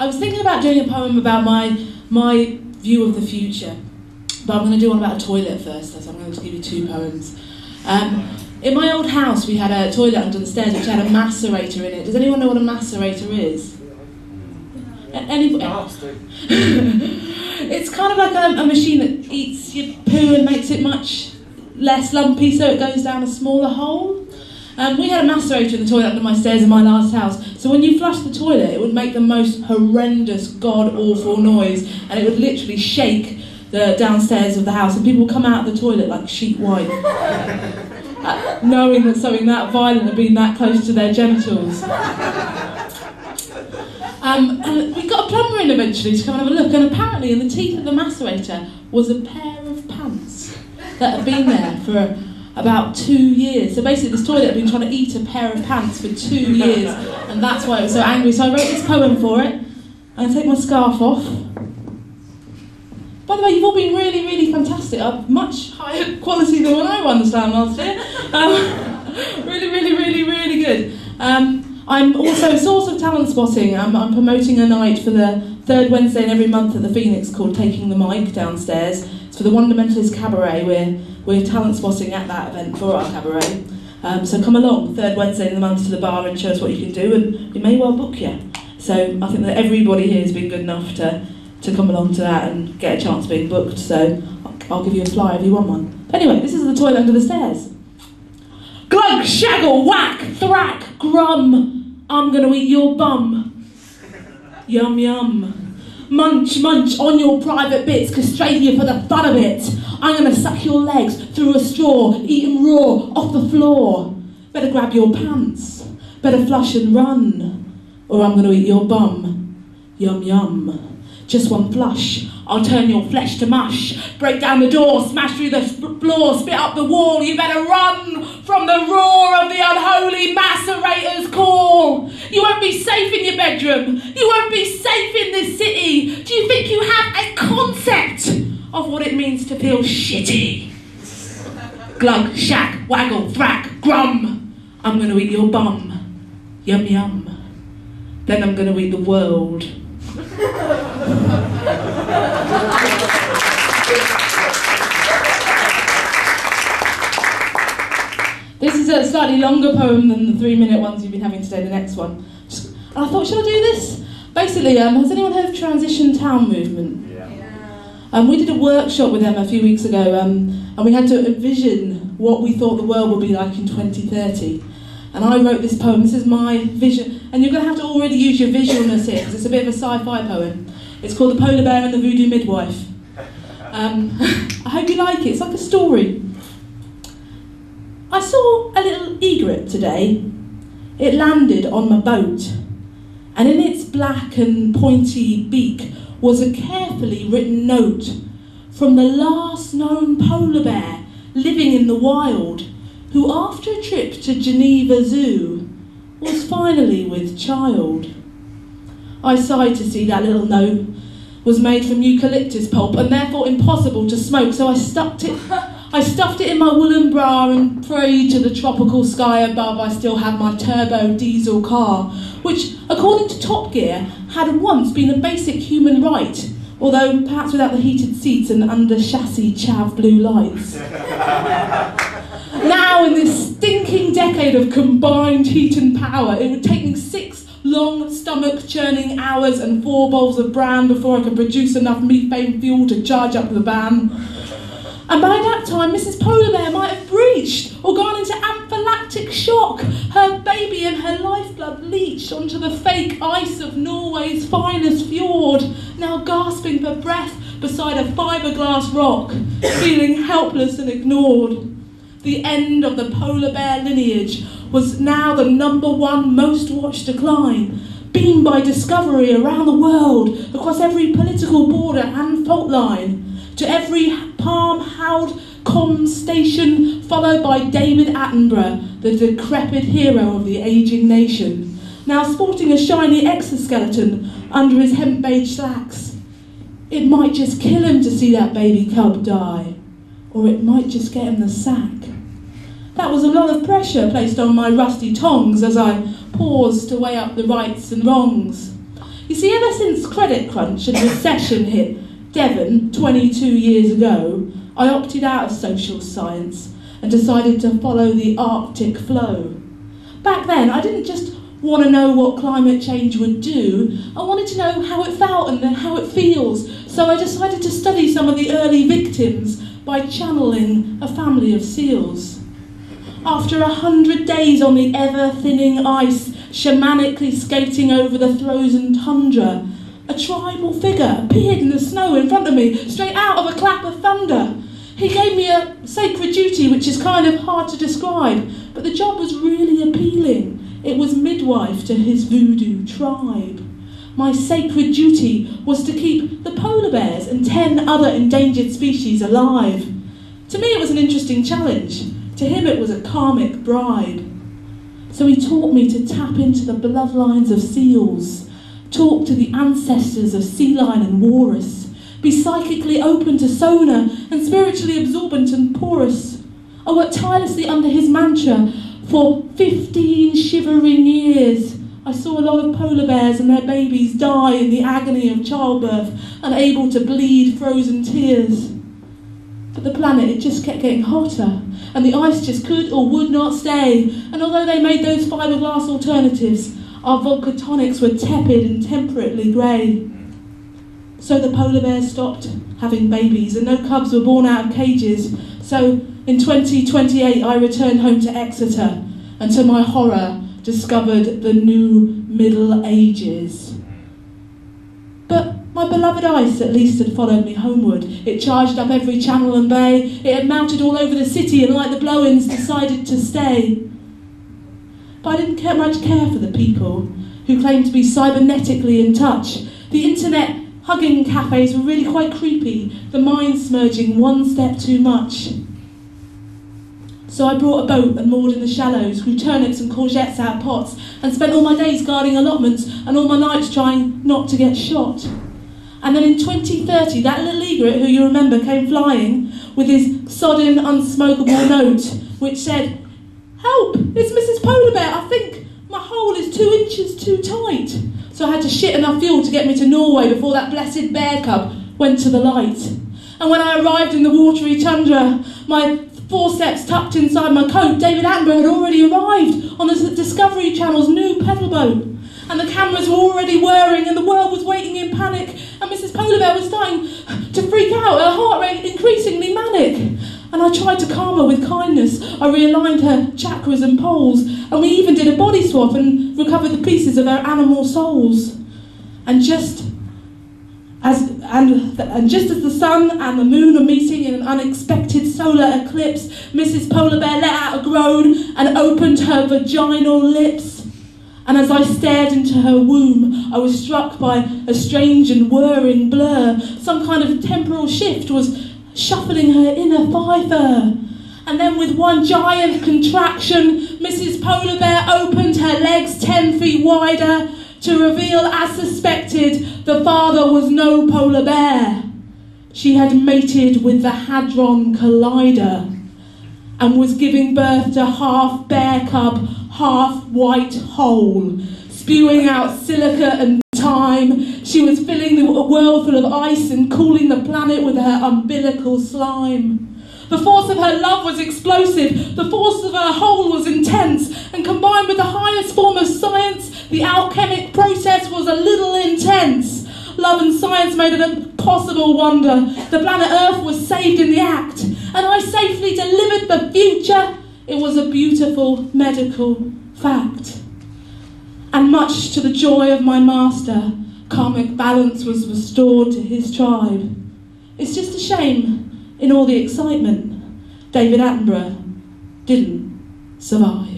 I was thinking about doing a poem about my view of the future, but I'm going to do one about a toilet first, so I'm going to give you 2 poems. In my old house, we had a toilet under the stairs which had a macerator in it. Does anyone know what a macerator is? Anybody? It's kind of like a machine that eats your poo and makes it much less lumpy so it goes down a smaller hole. We had a macerator in the toilet under my stairs in my last house, so when you flushed the toilet it would make the most horrendous, god-awful noise, and it would literally shake the downstairs of the house, and people would come out of the toilet like sheet white, knowing that something that violent had been that close to their genitals. And we got a plumber in eventually to come and have a look, and apparently in the teeth of the macerator was a pair of pants that had been there for about 2 years. So basically this toilet had been trying to eat a pair of pants for 2 years, and that's why it was so angry. So I wrote this poem for it. I'm going to take my scarf off. By the way, you've all been really, really fantastic. Much higher quality than what I understand last year. Really, really, really, really good. I'm also a source of talent spotting. I'm promoting a night for the 3rd Wednesday in every month at the Phoenix called Taking the Mic downstairs. It's for the Wondermentalist Cabaret. We're talent spotting at that event for our cabaret. So come along, 3rd Wednesday in the month to the bar and show us what you can do, and we may well book you. So I think that everybody here has been good enough to come along to that and get a chance of being booked, so I'll give you a flyer if you want one. But anyway, this is the toilet under the stairs. Glug, shaggle, whack, thrack, grum, I'm gonna eat your bum. Yum, yum. Munch, munch on your private bits, castrate you for the fun of it. I'm gonna suck your legs through a straw, eat 'em raw, off the floor. Better grab your pants, better flush and run, or I'm gonna eat your bum. Yum, yum. Just one flush, I'll turn your flesh to mush, break down the door, smash through the floor, spit up the wall. You better run from the roar of the unholy macerator's call. You won't be safe in your bedroom. You won't be safe in this city. Do you think you have a concept of what it means to feel shitty? Glug, shack, waggle, thrack, grum. I'm going to eat your bum. Yum, yum. Then I'm going to eat the world. This is a slightly longer poem than the 3-minute ones you've been having today, the next one. And I thought, shall I do this? Basically, has anyone heard of Transition Town Movement? Yeah. We did a workshop with them a few weeks ago, and we had to envision what we thought the world would be like in 2030. And I wrote this poem. This is my vision, and you're going to have to already use your visualness here, because it's a bit of a sci-fi poem. It's called The Polar Bear and the Voodoo Midwife. I hope you like it. It's like a story. I saw a little egret today. It landed on my boat, and in its black and pointy beak was a carefully written note from the last known polar bear living in the wild, who after a trip to Geneva Zoo was finally with child. I sighed to see that little note was made from eucalyptus pulp and therefore impossible to smoke, so I stuffed it in my woolen bra and prayed to the tropical sky above I still had my turbo diesel car, which, according to Top Gear, had once been a basic human right, although perhaps without the heated seats and under-chassis chav blue lights. Now, in this stinking decade of combined heat and power, it would take me 6 long stomach-churning hours and 4 bowls of bran before I could produce enough methane fuel to charge up the van. And by that time, Mrs. Polar Bear might have breached or gone into anaphylactic shock. Her baby and her lifeblood leached onto the fake ice of Norway's finest fjord, now gasping for breath beside a fiberglass rock, feeling helpless and ignored. The end of the polar bear lineage was now the #1 most watched decline, beamed by Discovery around the world, across every political border and fault line, to every palm-howled comms station, followed by David Attenborough, the decrepit hero of the ageing nation, now sporting a shiny exoskeleton under his hemp-beige slacks. It might just kill him to see that baby cub die, or it might just get him the sack. That was a lot of pressure placed on my rusty tongs as I paused to weigh up the rights and wrongs. You see, ever since credit crunch and recession hit Devon 22 years ago, I opted out of social science and decided to follow the Arctic flow. Back then, I didn't just want to know what climate change would do, I wanted to know how it felt and how it feels. So I decided to study some of the early victims by channeling a family of seals. After 100 days on the ever-thinning ice, shamanically skating over the frozen tundra, a tribal figure appeared in the snow in front of me, straight out of a clap of thunder. He gave me a sacred duty, which is kind of hard to describe, but the job was really appealing. It was midwife to his voodoo tribe. My sacred duty was to keep the polar bears and 10 other endangered species alive. To me, it was an interesting challenge. To him, it was a karmic bribe. So he taught me to tap into the bloodlines of seals, talk to the ancestors of sea lion and walrus, be psychically open to sonar and spiritually absorbent and porous. I worked tirelessly under his mantra for 15 shivering years. I saw a lot of polar bears and their babies die in the agony of childbirth, unable to bleed frozen tears. But the planet, it just kept getting hotter, and the ice just could or would not stay. And although they made those fiberglass alternatives, our volcanics were tepid and temperately grey. So the polar bears stopped having babies, and no cubs were born out of cages. So in 2028, I returned home to Exeter, and to my horror, discovered the new Middle Ages. But my beloved ice at least had followed me homeward. It charged up every channel and bay. It had mounted all over the city, and like the blow-ins, decided to stay. But I didn't much care for the people who claimed to be cybernetically in touch. The internet hugging cafes were really quite creepy, the minds merging one step too much. So I brought a boat and moored in the shallows, grew turnips and courgettes out of pots, and spent all my days guarding allotments and all my nights trying not to get shot. And then in 2030, that little egret who you remember came flying with his sodden, unsmokable note, which said, "Help, it's Mrs. Polar Bear, I think my hole is 2 inches too tight." So I had to shit enough fuel to get me to Norway before that blessed bear cub went to the light. And when I arrived in the watery tundra, my forceps tucked inside my coat, David Attenborough had already arrived on the Discovery Channel's new pedal boat. And the cameras were already whirring, and the world was waiting in panic, and Mrs. Polar Bear was starting to freak out, her heart rate increasingly manic. And I tried to calm her with kindness. I realigned her chakras and poles, and we even did a body swap and recovered the pieces of her animal souls. And just as the sun and the moon are meeting in an unexpected solar eclipse, Mrs. Polar Bear let out a groan and opened her vaginal lips. And as I stared into her womb, I was struck by a strange and whirring blur. Some kind of temporal shift was shuffling her inner fibre. And then with one giant contraction, Mrs. Polar Bear opened her legs 10 feet wider to reveal, as suspected, the father was no polar bear. She had mated with the Hadron Collider and was giving birth to half bear cub, half white hole, spewing out silica and time. She was filling the world full of ice and cooling the planet with her umbilical slime. The force of her love was explosive, the force of her hole was intense, and combined with the highest form of science, the alchemic process was a little intense. Love and science made it a possible wonder. The planet Earth was saved in the act, and I safely delivered the future. It was a beautiful medical fact. And much to the joy of my master, karmic balance was restored to his tribe. It's just a shame, in all the excitement, David Attenborough didn't survive.